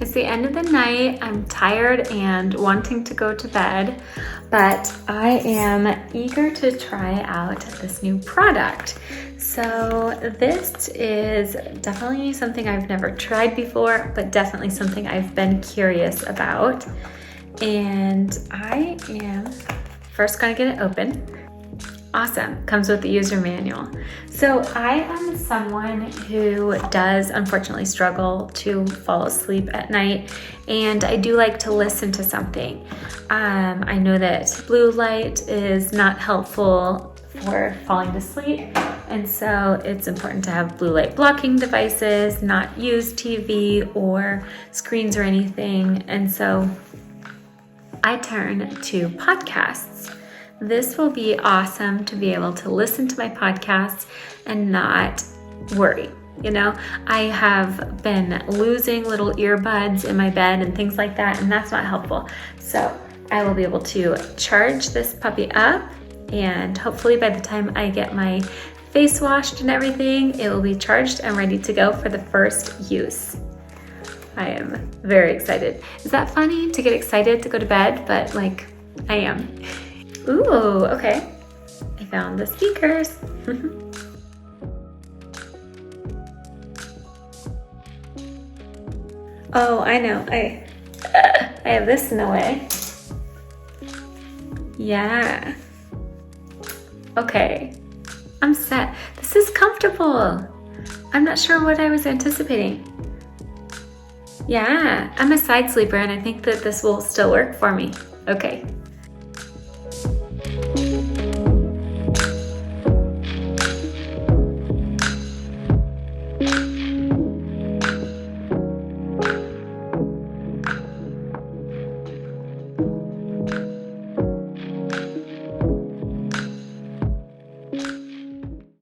It's the end of the night. I'm tired and wanting to go to bed, but I am eager to try out this new product. So this is definitely something I've never tried before, but definitely something I've been curious about. And I am first gonna get it open. Awesome, comes with the user manual. So I am someone who does unfortunately struggle to fall asleep at night, and I do like to listen to something. I know that blue light is not helpful for falling to sleep, and so it's important to have blue light blocking devices, not use TV or screens or anything, and so I turn to podcasts. This will be awesome to be able to listen to my podcasts and not worry. You know, I have been losing little earbuds in my bed and things like that, and that's not helpful. So I will be able to charge this puppy up, and hopefully by the time I get my face washed and everything, it will be charged and ready to go for the first use. I am very excited. Is that funny to get excited to go to bed? But like, I am. Ooh, okay. I found the speakers. Oh, I know. I have this in the way. Yeah. Okay. I'm set. This is comfortable. I'm not sure what I was anticipating. Yeah, I'm a side sleeper and I think that this will still work for me. Okay.